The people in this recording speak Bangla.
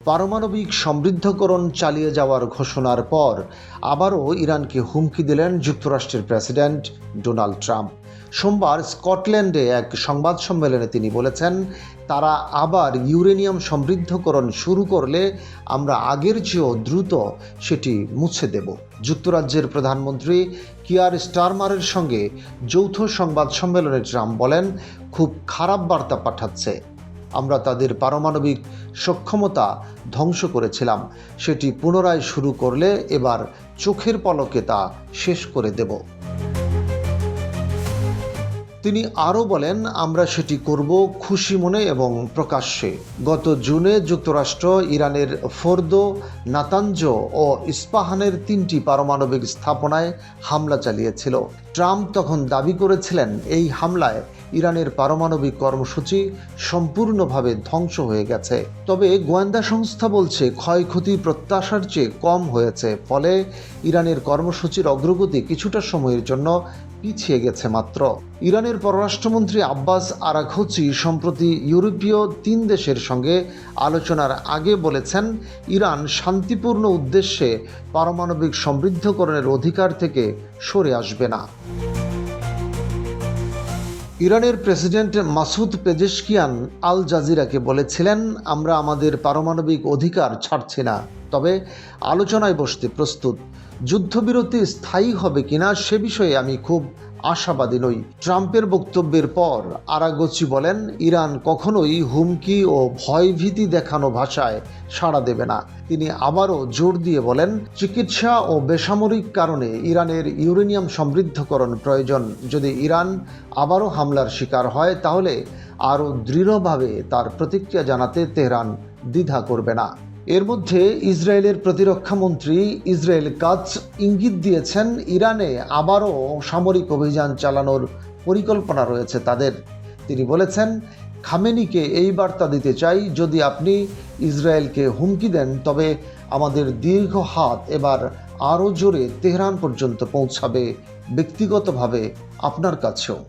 পারমাণবিক সমৃদ্ধকরণ চালিয়ে যাওয়ার ঘোষণার পর আবারও ইরানকে হুমকি দিলেন যুক্তরাষ্ট্রের প্রেসিডেন্ট ডোনাল্ড ট্রাম্প। সোমবার স্কটল্যান্ডে এক সংবাদ সম্মেলনে তিনি বলেছেন, তারা আবার ইউরেনিয়াম সমৃদ্ধকরণ শুরু করলে আমরা আগের চেয়েও দ্রুত সেটি মুছে দেব। যুক্তরাজ্যের প্রধানমন্ত্রী কিয়ার স্টারমারের সঙ্গে যৌথ সংবাদ সম্মেলনে ট্রাম্প বলেন, খুব খারাপ বার্তা পাঠাচ্ছে। আমরা তাদের পারমাণবিক সক্ষমতা ধ্বংস করেছিলাম, সেটি পুনরায় শুরু করলে এবার চোখের পলকে তা শেষ করে দেব। তিনি আরও বলেন, আমরা সেটি করব খুশি মনে এবং প্রকাশ্যে। গত জুনে যুক্তরাষ্ট্র ইরানের ফোর্দো, নাতাঞ্জ ও ইস্পাহানের 3টি পারমাণবিক স্থাপনায় হামলা চালিয়েছিল। ট্রাম্প তখন দাবি করেছিলেন, এই হামলায় ইরানের পারমাণবিক কর্মসূচি সম্পূর্ণভাবে ধ্বংস হয়ে গেছে। তবে গোয়েন্দা সংস্থা বলছে ক্ষয়ক্ষতি প্রত্যাশার চেয়ে কম হয়েছে, ফলে ইরানের কর্মসূচির অগ্রগতি কিছুটা সময়ের জন্য পিছিয়ে গেছে মাত্র। ইরানের পররাষ্ট্রমন্ত্রী আব্বাস আরাঘচি সম্প্রতি ইউরোপীয় 3 দেশের সঙ্গে আলোচনার আগে বলেছেন, ইরান শান্তিপূর্ণ উদ্দেশ্যে পারমাণবিক সমৃদ্ধকরণের অধিকার থেকে সরে আসবে না। ইরানের প্রেসিডেন্ট মাসুদ পেজেশকিয়ান আল জাজিরাকে বলেছিলেন, আমরা আমাদের পারমাণবিক অধিকার ছাড়ছি না, তবে আলোচনায় বসতে প্রস্তুত। যুদ্ধবিরতি স্থায়ী হবে কিনা সে বিষয়ে আমি খুব আশাবাদী নই। ট্রাম্পের বক্তব্যের পর আরাঘচি বলেন, ইরান কখনোই হুমকি ও ভয়ভীতি দেখানো ভাষায় সাড়া দেবে না। তিনি আবারও জোর দিয়ে বলেন, চিকিৎসা ও বেসামরিক কারণে ইরানের ইউরেনিয়াম সমৃদ্ধকরণ প্রয়োজন। যদি ইরান আবারও হামলার শিকার হয়, তাহলে আরও দৃঢ়ভাবে তার প্রতিক্রিয়া জানাতে তেহরান দ্বিধা করবে না। এর মধ্যে ইসরায়েলের প্রতিরক্ষা মন্ত্রী ইসরায়েল কাতস ইঙ্গিত দিয়েছেন, ইরানে আবারও সামরিক অভিযান চালানোর পরিকল্পনা রয়েছে তাদের। তিনি বলেছেন, খামেনিকে এই বার্তা দিতে চাই, যদি আপনি ইসরায়েলকে হুমকি দেন, তবে আমাদের দীর্ঘ হাত এবার আরও জোরে তেহরান পর্যন্ত পৌঁছাবে, ব্যক্তিগতভাবে আপনার কাছেও।